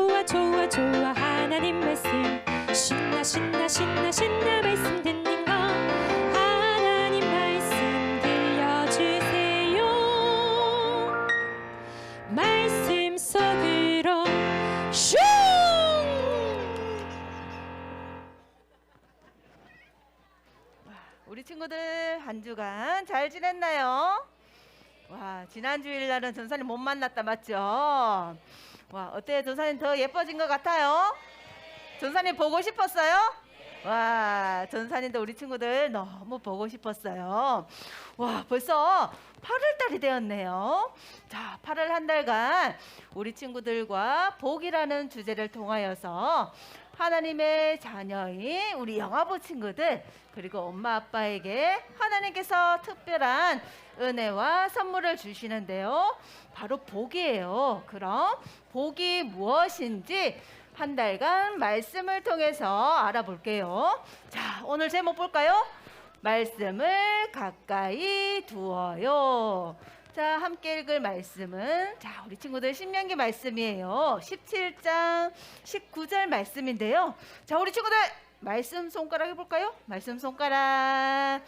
좋아 좋아 좋아 하나님 말씀 신나 신나 신나 신나 말씀 듣는 거 하나님 말씀 들려주세요. 말씀 속으로 슝. 우리 친구들 한 주간 잘 지냈나요? 와, 지난 주일날은 전사님 못 만났다 맞죠? 와, 어때요? 전사님 더 예뻐진 것 같아요? 전사님 보고 싶었어요? 와, 전사님도 우리 친구들 너무 보고 싶었어요. 와, 벌써 8월달이 되었네요. 자, 8월 한 달간 우리 친구들과 복이라는 주제를 통하여서 하나님의 자녀인 우리 영아부 친구들 그리고 엄마 아빠에게 하나님께서 특별한 은혜와 선물을 주시는데요. 바로 복이에요. 그럼 복이 무엇인지 한 달간 말씀을 통해서 알아볼게요. 자, 오늘 제목 볼까요? 말씀을 가까이 두어요. 자, 함께 읽을 말씀은 자, 우리 친구들 신명기 말씀이에요. 17장 19절 말씀인데요. 자, 우리 친구들 말씀 손가락 해볼까요? 말씀 손가락.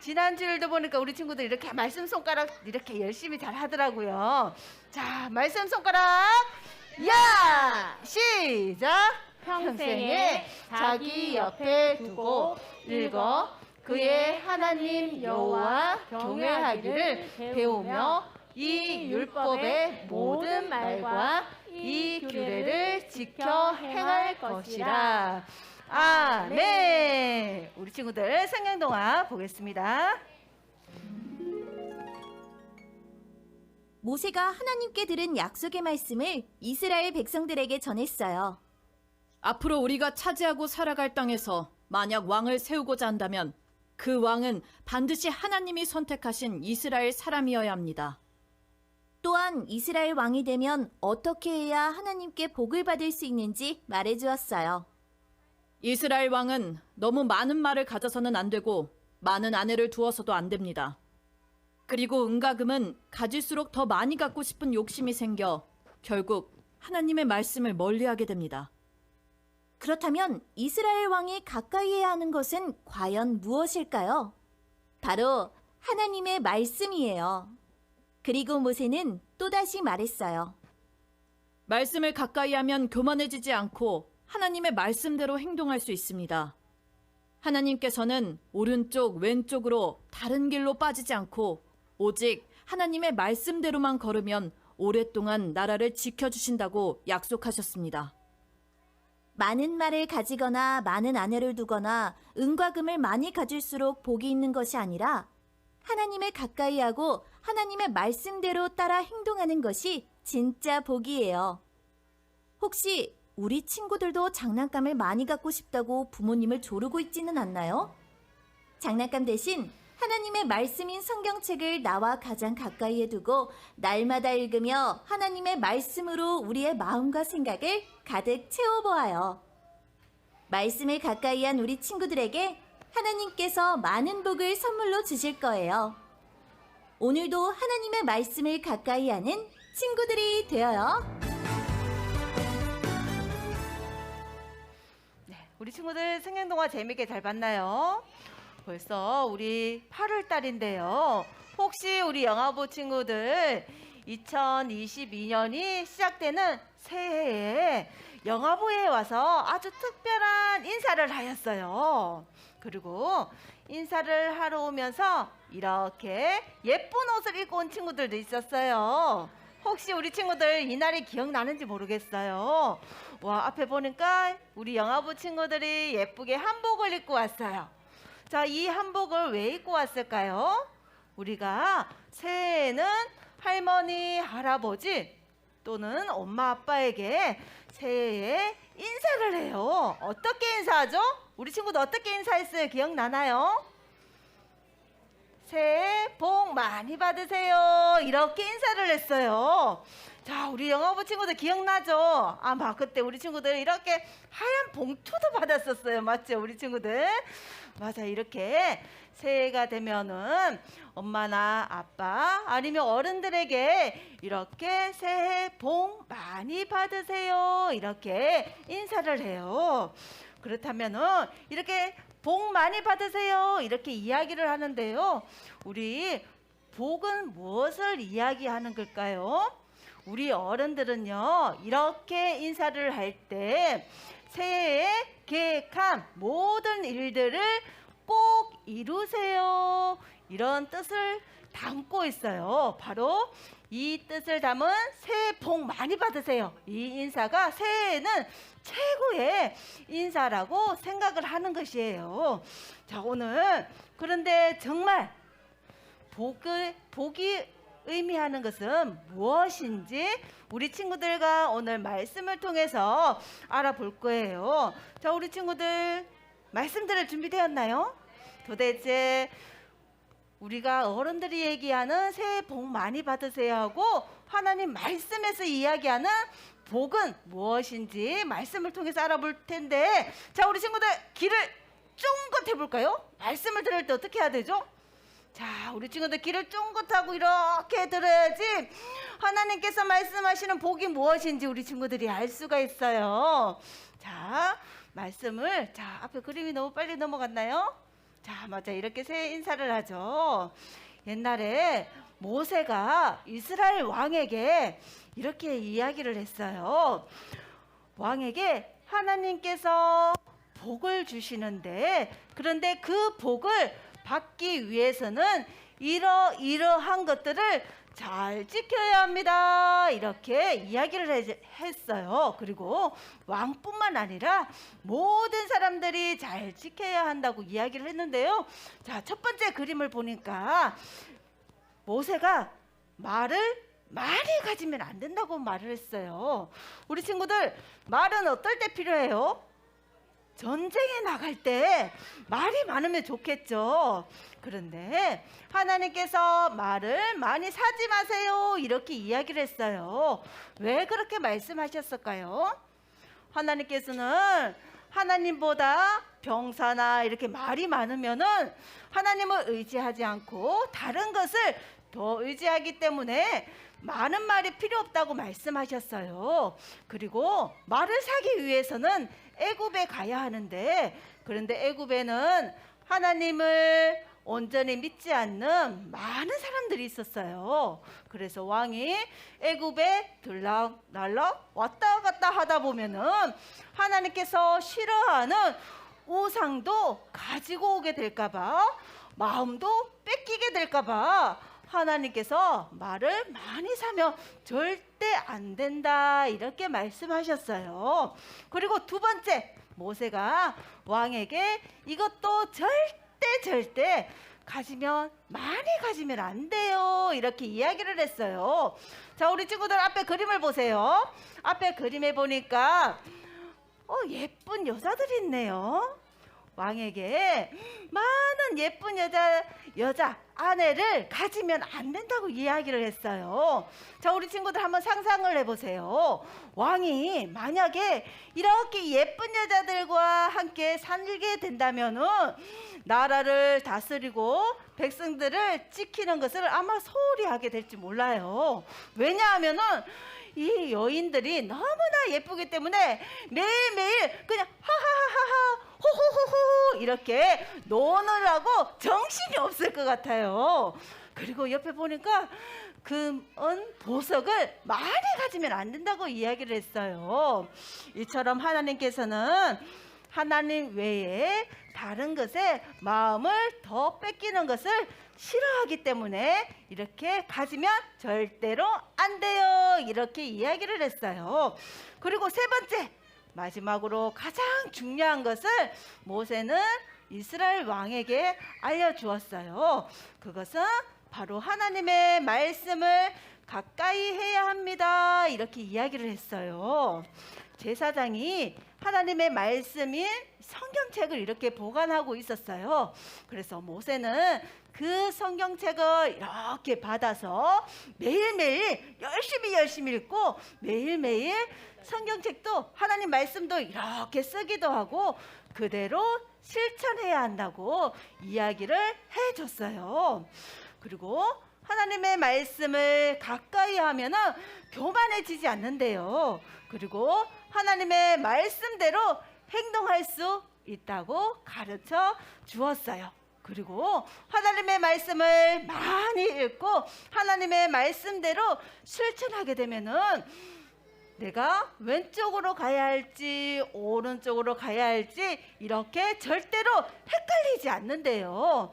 지난 주일도 보니까 우리 친구들 이렇게 말씀 손가락 이렇게 열심히 잘 하더라고요. 자, 말씀 손가락. 야! 시작! 평생에 자기 옆에 두고 읽어 그의 하나님 여호와 경외하기를 배우며 이 율법의 모든 말과 이 규례를 지켜 행할 것이라. 아멘. 우리 친구들 성경동화 보겠습니다. 모세가 하나님께 들은 약속의 말씀을 이스라엘 백성들에게 전했어요. 앞으로 우리가 차지하고 살아갈 땅에서 만약 왕을 세우고자 한다면 그 왕은 반드시 하나님이 선택하신 이스라엘 사람이어야 합니다. 또한 이스라엘 왕이 되면 어떻게 해야 하나님께 복을 받을 수 있는지 말해주었어요. 이스라엘 왕은 너무 많은 말을 가져서는 안 되고 많은 아내를 두어서도 안 됩니다. 그리고 은가금은 가질수록 더 많이 갖고 싶은 욕심이 생겨 결국 하나님의 말씀을 멀리하게 됩니다. 그렇다면 이스라엘 왕이 가까이 해야 하는 것은 과연 무엇일까요? 바로 하나님의 말씀이에요. 그리고 모세는 또다시 말했어요. 말씀을 가까이 하면 교만해지지 않고 하나님의 말씀대로 행동할 수 있습니다. 하나님께서는 오른쪽 왼쪽으로 다른 길로 빠지지 않고 오직 하나님의 말씀대로만 걸으면 오랫동안 나라를 지켜주신다고 약속하셨습니다. 많은 말을 가지거나 많은 아내를 두거나 은과 금을 많이 가질수록 복이 있는 것이 아니라 하나님을 가까이 하고 하나님의 말씀대로 따라 행동하는 것이 진짜 복이에요. 혹시 우리 친구들도 장난감을 많이 갖고 싶다고 부모님을 조르고 있지는 않나요? 장난감 대신 하나님의 말씀인 성경책을 나와 가장 가까이에 두고 날마다 읽으며 하나님의 말씀으로 우리의 마음과 생각을 가득 채워보아요. 말씀을 가까이 한 우리 친구들에게 하나님께서 많은 복을 선물로 주실 거예요. 오늘도 하나님의 말씀을 가까이 하는 친구들이 되어요. 네, 우리 친구들 성경동화 재밌게 잘 봤나요? 벌써 우리 8월 달인데요. 혹시 우리 영아부 친구들 2022년이 시작되는 새해에 영아부에 와서 아주 특별한 인사를 하였어요. 그리고 인사를 하러 오면서 이렇게 예쁜 옷을 입고 온 친구들도 있었어요. 혹시 우리 친구들 이날이 기억나는지 모르겠어요. 와, 앞에 보니까 우리 영아부 친구들이 예쁘게 한복을 입고 왔어요. 자, 이 한복을 왜 입고 왔을까요? 우리가 새해에는 할머니, 할아버지 또는 엄마, 아빠에게 새해에 인사를 해요. 어떻게 인사하죠? 우리 친구도 어떻게 인사했어요? 기억나나요? 새해 복 많이 받으세요. 이렇게 인사를 했어요. 자, 우리 영어부 친구들 기억나죠? 아마 그때 우리 친구들 이렇게 하얀 봉투도 받았었어요. 맞죠? 우리 친구들. 맞아. 이렇게 새해가 되면은 엄마나 아빠 아니면 어른들에게 이렇게 새해 복 많이 받으세요. 이렇게 인사를 해요. 그렇다면은 이렇게 복 많이 받으세요. 이렇게 이야기를 하는데요. 우리 복은 무엇을 이야기하는 걸까요? 우리 어른들은요, 이렇게 인사를 할 때 새해에 계획한 모든 일들을 꼭 이루세요. 이런 뜻을 담고 있어요. 바로 이 뜻을 담은 새해 복 많이 받으세요. 이 인사가 새해에는 최고의 인사라고 생각을 하는 것이에요. 자, 오늘 그런데 정말 복이 의미하는 것은 무엇인지 우리 친구들과 오늘 말씀을 통해서 알아볼 거예요. 자, 우리 친구들 말씀 들을 준비되었나요? 도대체 우리가 어른들이 얘기하는 새해 복 많이 받으세요 하고 하나님 말씀에서 이야기하는 복은 무엇인지 말씀을 통해서 알아볼 텐데, 자, 우리 친구들 귀를 쫑긋 해볼까요? 말씀을 들을 때 어떻게 해야 되죠? 자, 우리 친구들 귀를 쫑긋하고 이렇게 들어야지 하나님께서 말씀하시는 복이 무엇인지 우리 친구들이 알 수가 있어요. 자, 말씀을, 자, 앞에 그림이 너무 빨리 넘어갔나요? 자, 맞아. 이렇게 새해 인사를 하죠. 옛날에 모세가 이스라엘 왕에게 이렇게 이야기를 했어요. 왕에게 하나님께서 복을 주시는데, 그런데 그 복을 받기 위해서는 이러한 것들을 잘 지켜야 합니다. 이렇게 이야기를 했어요. 그리고 왕뿐만 아니라 모든 사람들이 잘 지켜야 한다고 이야기를 했는데요. 자, 첫 번째 그림을 보니까 모세가 말을 많이 가지면 안 된다고 말을 했어요. 우리 친구들, 말은 어떨 때 필요해요? 전쟁에 나갈 때 말이 많으면 좋겠죠. 그런데 하나님께서 말을 많이 사지 마세요. 이렇게 이야기를 했어요. 왜 그렇게 말씀하셨을까요? 하나님께서는 하나님보다 병사나 이렇게 말이 많으면은 하나님을 의지하지 않고 다른 것을 더 의지하기 때문에 많은 말이 필요 없다고 말씀하셨어요. 그리고 말을 사기 위해서는 애굽에 가야 하는데, 그런데 애굽에는 하나님을 온전히 믿지 않는 많은 사람들이 있었어요. 그래서 왕이 애굽에 들락날락 왔다 갔다 하다 보면은 하나님께서 싫어하는 우상도 가지고 오게 될까봐, 마음도 뺏기게 될까봐 하나님께서 말을 많이 사면 절대 안 된다, 이렇게 말씀하셨어요. 그리고 두 번째, 모세가 왕에게 이것도 절대 많이 가지면 안 돼요, 이렇게 이야기를 했어요. 자, 우리 친구들 앞에 그림을 보세요. 앞에 그림에 보니까 예쁜 여자들이 있네요. 왕에게 많은 예쁜 여자 아내를 가지면 안 된다고 이야기를 했어요. 자, 우리 친구들 한번 상상을 해보세요. 왕이 만약에 이렇게 예쁜 여자들과 함께 살게 된다면은 나라를 다스리고 백성들을 지키는 것을 아마 소홀히 하게 될지 몰라요. 왜냐하면은 이 여인들이 너무나 예쁘기 때문에 매일매일 그냥 하하하하 호호호호 이렇게 노느라고 정신이 없을 것 같아요. 그리고 옆에 보니까 금은 보석을 많이 가지면 안 된다고 이야기를 했어요. 이처럼 하나님께서는 하나님 외에 다른 것에 마음을 더 뺏기는 것을 싫어하기 때문에 이렇게 가지면 절대로 안 돼요, 이렇게 이야기를 했어요. 그리고 세 번째, 마지막으로 가장 중요한 것을 모세는 이스라엘 왕에게 알려주었어요. 그것은 바로 하나님의 말씀을 가까이 해야 합니다, 이렇게 이야기를 했어요. 제사장이 하나님의 말씀인 성경책을 이렇게 보관하고 있었어요. 그래서 모세는 그 성경책을 이렇게 받아서 매일매일 열심히 읽고 매일매일 성경책도 하나님 말씀도 이렇게 쓰기도 하고 그대로 실천해야 한다고 이야기를 해줬어요. 그리고 하나님의 말씀을 가까이 하면은 교만해지지 않는데요. 그리고 하나님의 말씀대로 행동할 수 있다고 가르쳐 주었어요. 그리고 하나님의 말씀을 많이 읽고 하나님의 말씀대로 실천하게 되면은 내가 왼쪽으로 가야 할지 오른쪽으로 가야 할지 이렇게 절대로 헷갈리지 않는데요.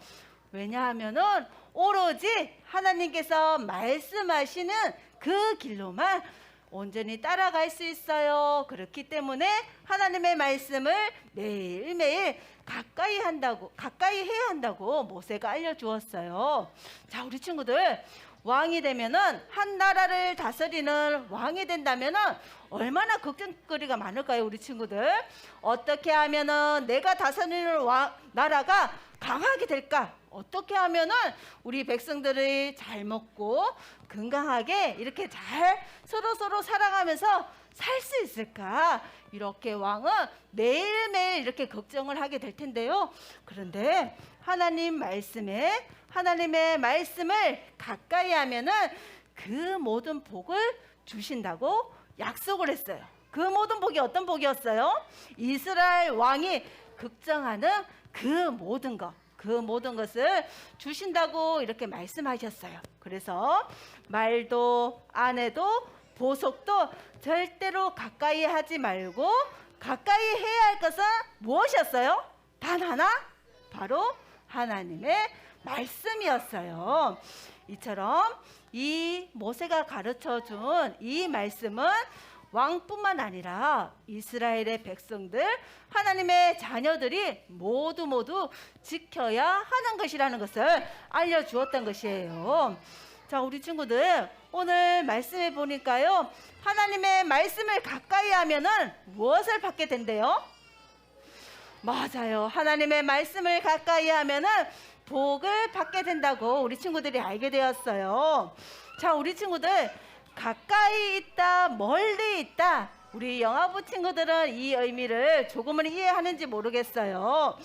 왜냐하면은 오로지 하나님께서 말씀하시는 그 길로만 온전히 따라갈 수 있어요. 그렇기 때문에 하나님의 말씀을 매일매일 가까이 해야 한다고 모세가 알려주었어요. 자, 우리 친구들, 왕이 되면은 한 나라를 다스리는 왕이 된다면은 얼마나 걱정거리가 많을까요, 우리 친구들? 어떻게 하면은 내가 다스리는 나라가 강하게 될까? 어떻게 하면은 우리 백성들이 잘 먹고 건강하게 이렇게 잘 서로 사랑하면서 살 수 있을까? 이렇게 왕은 매일매일 이렇게 걱정을 하게 될 텐데요. 그런데 하나님의 말씀을 가까이 하면은 그 모든 복을 주신다고 약속을 했어요. 그 모든 복이 어떤 복이었어요? 이스라엘 왕이 걱정하는 그 모든 것을 주신다고 이렇게 말씀하셨어요. 그래서 말도 아내도 보석도 절대로 가까이 하지 말고 가까이 해야 할 것은 무엇이었어요? 단 하나, 바로 하나님의 말씀이었어요. 이처럼 이 모세가 가르쳐준 이 말씀은 왕뿐만 아니라 이스라엘의 백성들, 하나님의 자녀들이 모두 지켜야 하는 것이라는 것을 알려주었던 것이에요. 자, 우리 친구들, 오늘 말씀해 보니까요, 하나님의 말씀을 가까이 하면은 무엇을 받게 된대요? 맞아요. 하나님의 말씀을 가까이 하면은 복을 받게 된다고 우리 친구들이 알게 되었어요. 자, 우리 친구들, 가까이 있다, 멀리 있다. 우리 영아부 친구들은 이 의미를 조금은 이해하는지 모르겠어요.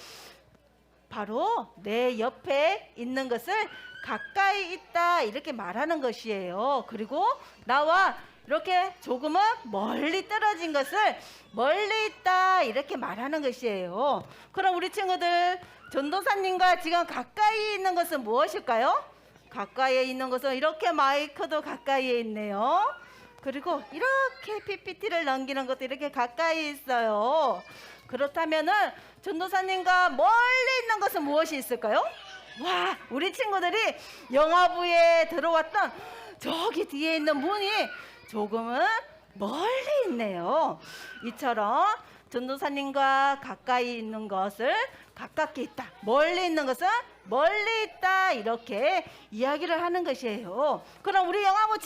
바로 내 옆에 있는 것을 가까이 있다 이렇게 말하는 것이에요. 그리고 나와 이렇게 조금은 멀리 떨어진 것을 멀리 있다 이렇게 말하는 것이에요. 그럼 우리 친구들, 전도사님과 지금 가까이 있는 것은 무엇일까요? 가까이에 있는 것은 이렇게 마이크도 가까이에 있네요. 그리고 이렇게 PPT를 넘기는 것도 이렇게 가까이 있어요. 그렇다면은 전도사님과 멀리 있는 것은 무엇이 있을까요? 와, 우리 친구들이 영화부에 들어왔던 저기 뒤에 있는 문이 조금은 멀리 있네요. 이처럼 전도사님과 가까이 있는 것을 가깝게 있다, 멀리 있는 것은 멀리 있다 이렇게 이야기를 하는 것이에요. 그럼 우리 영화부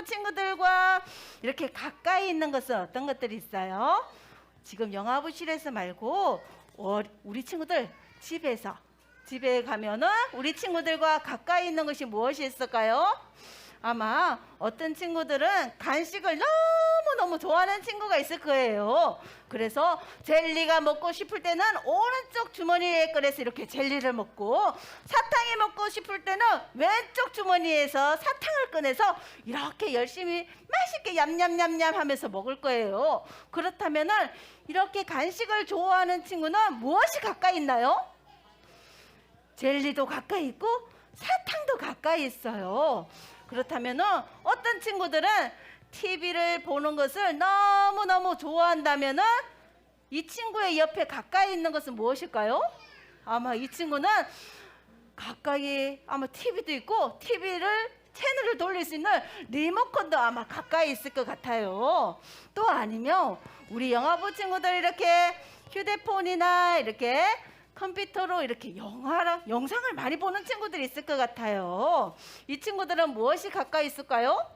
친구들과 이렇게 가까이 있는 것은 어떤 것들이 있어요? 지금 영화부실에서 말고 우리 친구들 집에 가면은 우리 친구들과 가까이 있는 것이 무엇이 있을까요? 아마 어떤 친구들은 간식을 너무너무 좋아하는 친구가 있을 거예요. 그래서 젤리가 먹고 싶을 때는 오른쪽 주머니에 꺼내서 이렇게 젤리를 먹고, 사탕이 먹고 싶을 때는 왼쪽 주머니에서 사탕을 꺼내서 이렇게 열심히 맛있게 얌얌얌얌 하면서 먹을 거예요. 그렇다면은 이렇게 간식을 좋아하는 친구는 무엇이 가까이 있나요? 젤리도 가까이 있고 사탕도 가까이 있어요. 그렇다면 어떤 친구들은 TV를 보는 것을 너무너무 좋아한다면 이 친구의 옆에 가까이 있는 것은 무엇일까요? 아마 이 친구는 가까이 아마 TV도 있고 채널을 돌릴 수 있는 리모컨도 아마 가까이 있을 것 같아요. 또 아니면 우리 영화부 친구들 이렇게 휴대폰이나 이렇게 컴퓨터로 이렇게 영상을 많이 보는 친구들이 있을 것 같아요. 이 친구들은 무엇이 가까이 있을까요?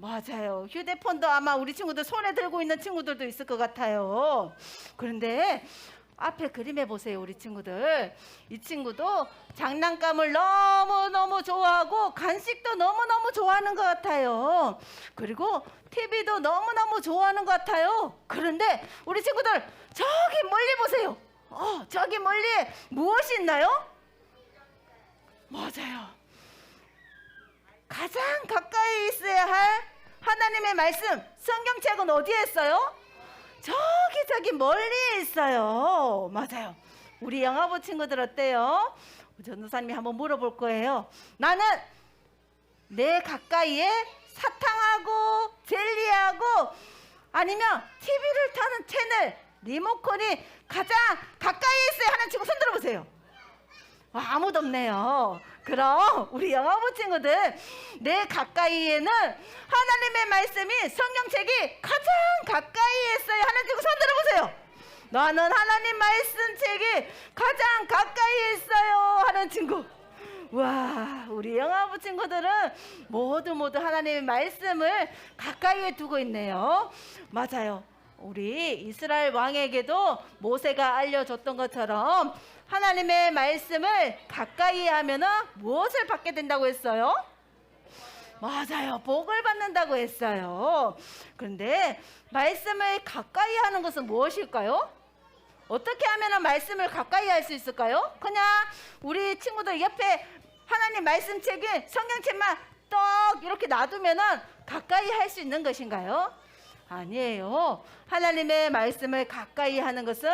맞아요. 휴대폰도 아마 우리 친구들 손에 들고 있는 친구들도 있을 것 같아요. 그런데 앞에 그림에 보세요, 우리 친구들. 이 친구도 장난감을 너무너무 좋아하고 간식도 너무너무 좋아하는 것 같아요. 그리고 TV도 너무너무 좋아하는 것 같아요. 그런데 우리 친구들 저기 멀리 보세요. 저기 멀리에 무엇이 있나요? 맞아요. 가장 가까이 있어야 할 하나님의 말씀, 성경책은 어디에 있어요? 저기 멀리 있어요. 맞아요. 우리 영화부 친구들 어때요? 전도사님이 한번 물어볼 거예요. 나는 내 가까이에 사탕하고 젤리하고 아니면 TV를 타는 채널, 리모컨이 가장 가까이에 있어야 하는 친구 손 들어보세요. 아무도 없네요. 그럼 우리 영화부 친구들, 내 가까이에는 하나님의 말씀이, 성경책이 가장 가까이에 있어야 하는 친구 손 들어보세요. 나는 하나님 말씀 책이 가장 가까이에 있어요 하는 친구. 와, 우리 영화부 친구들은 모두 하나님의 말씀을 가까이에 두고 있네요. 맞아요. 우리 이스라엘 왕에게도 모세가 알려줬던 것처럼 하나님의 말씀을 가까이 하면은 무엇을 받게 된다고 했어요? 맞아요. 복을 받는다고 했어요. 그런데 말씀을 가까이 하는 것은 무엇일까요? 어떻게 하면 말씀을 가까이 할 수 있을까요? 그냥 우리 친구들 옆에 하나님 말씀책에 성경책만 떡 이렇게 놔두면은 가까이 할 수 있는 것인가요? 아니에요. 하나님의 말씀을 가까이 하는 것은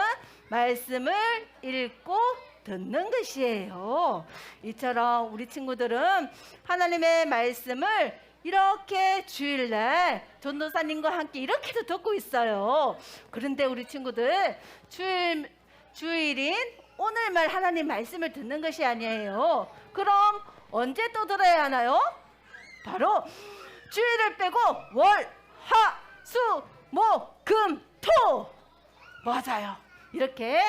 말씀을 읽고 듣는 것이에요. 이처럼 우리 친구들은 하나님의 말씀을 이렇게 주일날 전도사님과 함께 이렇게도 듣고 있어요. 그런데 우리 친구들 주일인 오늘만 하나님 말씀을 듣는 것이 아니에요. 그럼 언제 또 들어야 하나요? 바로 주일을 빼고 월, 화, 수, 목, 금, 토. 맞아요. 이렇게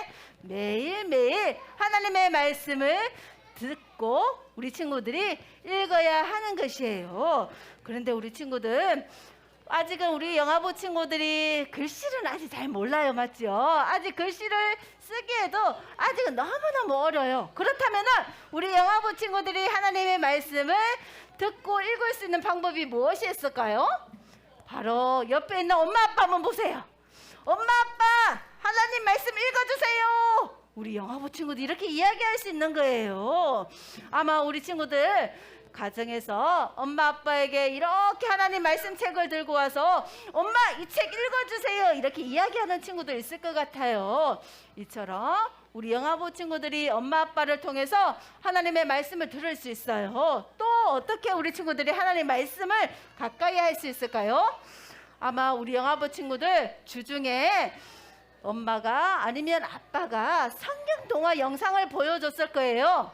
매일매일 하나님의 말씀을 듣고 우리 친구들이 읽어야 하는 것이에요. 그런데 우리 친구들, 아직은 우리 영화부 친구들이 글씨를 아직 잘 몰라요. 맞죠? 아직 글씨를 쓰기에도 아직은 너무너무 어려요. 그렇다면 우리 영화부 친구들이 하나님의 말씀을 듣고 읽을 수 있는 방법이 무엇이 있을까요? 바로 옆에 있는 엄마 아빠 한번 보세요. 엄마 아빠, 하나님 말씀 읽어주세요. 우리 영화부 친구들 이렇게 이야기할 수 있는 거예요. 아마 우리 친구들 가정에서 엄마 아빠에게 이렇게 하나님 말씀책을 들고 와서 엄마 이 책 읽어주세요 이렇게 이야기하는 친구도 있을 것 같아요. 이처럼 우리 영화부 친구들이 엄마 아빠를 통해서 하나님의 말씀을 들을 수 있어요. 또 어떻게 우리 친구들이 하나님 말씀을 가까이 할 수 있을까요? 아마 우리 영화부 친구들 주중에 엄마가 아니면 아빠가 성경 동화 영상을 보여줬을 거예요.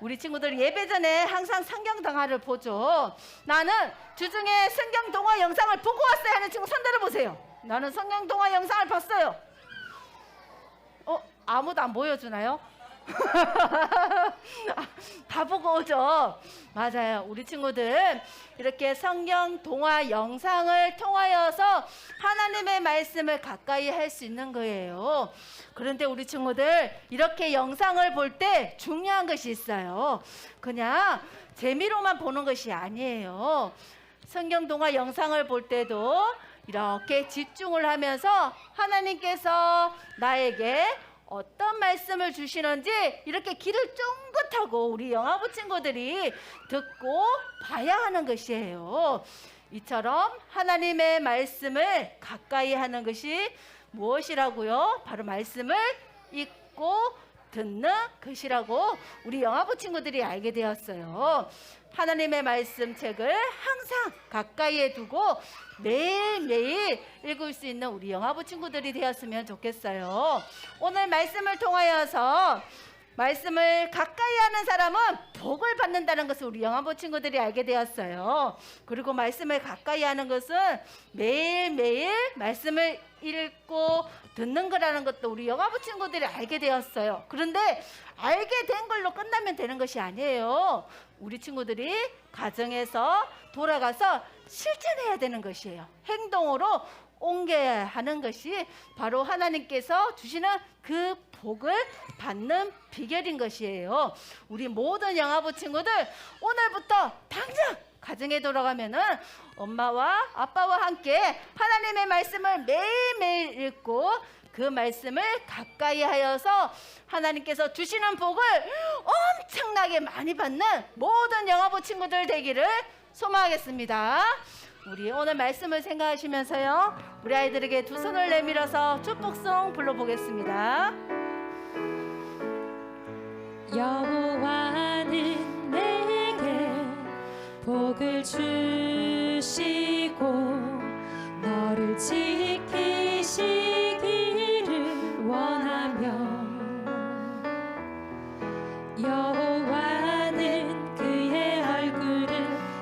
우리 친구들 예배 전에 항상 성경 동화를 보죠. 나는 주중에 성경 동화 영상을 보고 왔어요 하는 친구 손 들어보세요. 나는 성경 동화 영상을 봤어요. 아무도 안 보여주나요? 다 보고 오죠. 맞아요. 우리 친구들 이렇게 성경 동화 영상을 통하여서 하나님의 말씀을 가까이 할 수 있는 거예요. 그런데 우리 친구들 이렇게 영상을 볼 때 중요한 것이 있어요. 그냥 재미로만 보는 것이 아니에요. 성경 동화 영상을 볼 때도 이렇게 집중을 하면서 하나님께서 나에게 어떤 말씀을 주시는지 이렇게 귀를 쫑긋하고 우리 영화부 친구들이 듣고 봐야 하는 것이에요. 이처럼 하나님의 말씀을 가까이 하는 것이 무엇이라고요? 바로 말씀을 읽고 듣는 것이라고 우리 영화부 친구들이 알게 되었어요. 하나님의 말씀책을 항상 가까이에 두고 매일매일 읽을 수 있는 우리 영화부 친구들이 되었으면 좋겠어요. 오늘 말씀을 통하여서 말씀을 가까이 하는 사람은 복을 받는다는 것을 우리 영화부 친구들이 알게 되었어요. 그리고 말씀을 가까이 하는 것은 매일매일 말씀을 읽고 듣는 거라는 것도 우리 영화부 친구들이 알게 되었어요. 그런데 알게 된 걸로 끝나면 되는 것이 아니에요. 우리 친구들이 가정에서 돌아가서 실천해야 되는 것이에요. 행동으로 옮겨야 하는 것이 바로 하나님께서 주시는 그 복을 받는 비결인 것이에요. 우리 모든 영화부 친구들 오늘부터 당장 가정에 돌아가면은 엄마와 아빠와 함께 하나님의 말씀을 매일매일 읽고 그 말씀을 가까이 하여서 하나님께서 주시는 복을 엄청나게 많이 받는 모든 영화부 친구들 되기를 소망하겠습니다. 우리 오늘 말씀을 생각하시면서요, 우리 아이들에게 두 손을 내밀어서 축복송 불러보겠습니다. 여호와는 내게 복을 주시고 너를 지키시기를 원하며 여호와는 그의 얼굴을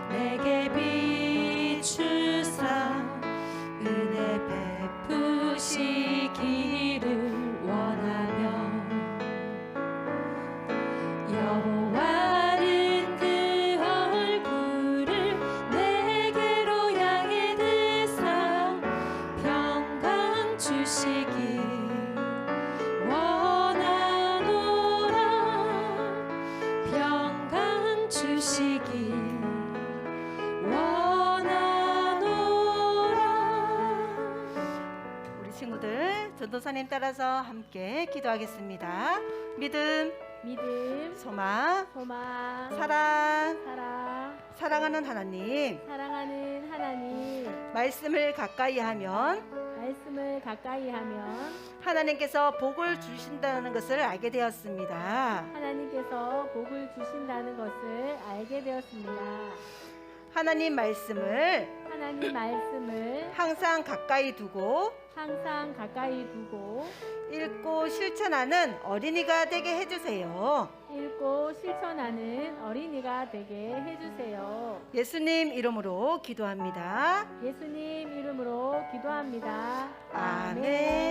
내게 비추사 은혜 베푸시기를 원하며 여호와는 그 얼굴을 내게로 향해 드사 평강 주시기 원하노라 평강 주시기 원하노라. 우리 친구들 전도사님 따라서 함께 기도하겠습니다. 믿음, 소망, 사랑, 사랑하는 하나님, 말씀을 가까이 하면 하나님께서 복을 주신다는 것을 알게 되었습니다. 하나님 말씀을 항상 가까이 두고 읽고 실천하는 어린이가 되게 해주세요. 예수님 이름으로 기도합니다. 아멘.